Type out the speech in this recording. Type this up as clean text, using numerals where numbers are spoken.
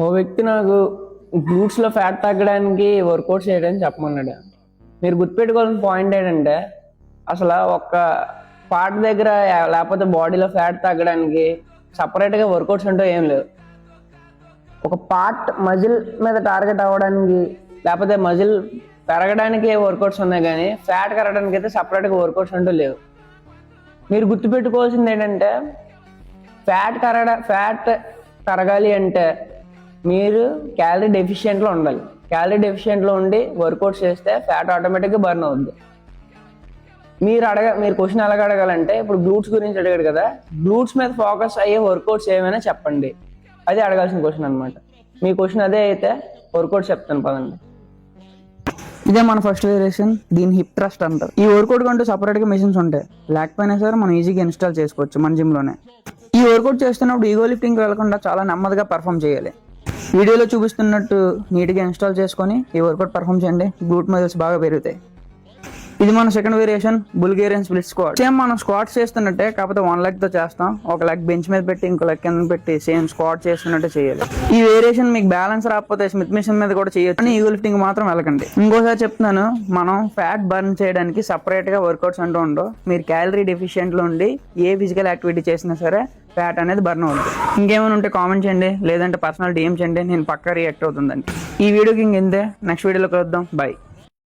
ఓ వ్యక్తి నాకు గ్లూట్స్లో ఫ్యాట్ తగ్గడానికి వర్కౌట్ చేయడానికి చెప్పమన్నాడు. మీరు గుర్తుపెట్టుకోవాల్సిన పాయింట్ ఏంటంటే అసలు ఒక్క పార్ట్ దగ్గర లేకపోతే బాడీలో ఫ్యాట్ తగ్గడానికి సపరేట్గా వర్కౌట్స్ అంటూ ఏం లేవు. ఒక పార్ట్ మజిల్ మీద టార్గెట్ అవ్వడానికి లేకపోతే మజిల్ పెరగడానికి వర్కౌట్స్ ఉన్నాయి, కానీ ఫ్యాట్ కరగడానికి అయితే సపరేట్గా వర్కౌట్స్ అంటూ లేవు. మీరు గుర్తుపెట్టుకోవాల్సింది ఏంటంటే ఫ్యాట్ కరగాలి అంటే మీరు క్యాలరీ డెఫిషియెంట్లో ఉండాలి. క్యాలరీ డెఫిషియెంట్లో ఉండి వర్కౌట్స్ చేస్తే ఫ్యాట్ ఆటోమేటిక్గా బర్న్ అవుద్ది. మీరు క్వశ్చన్ ఎలాగ అడగాలంటే, ఇప్పుడు గ్లూట్స్ గురించి అడిగాడు కదా, గ్లూట్స్ మీద ఫోకస్ అయ్యే వర్కౌట్స్ ఏమైనా చెప్పండి, అది అడగాల్సిన క్వశ్చన్ అనమాట. మీ క్వశ్చన్ అదే అయితే వర్కౌట్స్ చెప్తాను పదండి. ఇదే మన ఫస్ట్ వేరియేషన్, దీని హిప్ థ్రస్ట్ అంటారు. ఈ వర్కౌట్ కంటూ సపరేట్గా మెషిన్స్ ఉంటాయి, లేకపోయినా సరే మనం ఈజీగా ఇన్స్టాల్ చేసుకోవచ్చు మన జిమ్లోనే. ఈ వర్కౌట్ చేస్తున్నప్పుడు ఈగో లిఫ్టింగ్ వెళ్లకుండా చాలా నెమ్మదిగా పర్ఫామ్ చేయాలి. వీడియోలో చూపిస్తున్నట్టు నీట్గా ఇన్స్టాల్ చేసుకొని ఈ వర్కౌట్ పర్ఫామ్ చేయండి, గ్లూట్ మజిల్స్ బాగా పెరుగుతాయి. ఇది మన second variation, Bulgarian split squat. Same మనం స్క్వాట్ చేస్తున్నట్టే, కాకపోతే 1 లెగ్ తో చేస్తాం. ఒక లెగ్ బెంచ్ మీద పెట్టి ఇంకో లెగ్ కింద పెట్టి సేమ్ స్క్వాట్ చేస్తున్నట్టే చేయాలి. ఈ వేరియేషన్ మీకు బ్యాలెన్స్ రాకపోతే స్మిత్ మిషన్ మీద కూడా చేయొచ్చు, కానీ ఈగో లిఫ్టింగ్ మాత్రం వెళ్ళకండి. ఇంకోసారి చెప్తున్నాను, మనం ఫ్యాట్ బర్న్ చేయడానికి సపరేట్ గా వర్కౌట్స్ అంటూ ఉండవు. మీరు క్యాలరీ డెఫిషియెంట్ లో ఉండి ఏ ఫిజికల్ యాక్టివిటీ చేసినా సరే ఫ్యాట్ అనేది బర్న్ అవుతుంది. ఇంకేమైనా ఉంటే కామెంట్ చేయండి, లేదంటే పర్సనల్ డిఎం చేయండి, నేను పక్కా రియాక్ట్ అవుతుందండి. ఈ వీడియోకి ఇంకెంతే, నెక్స్ట్ వీడియోలో కలుద్దాం, బై.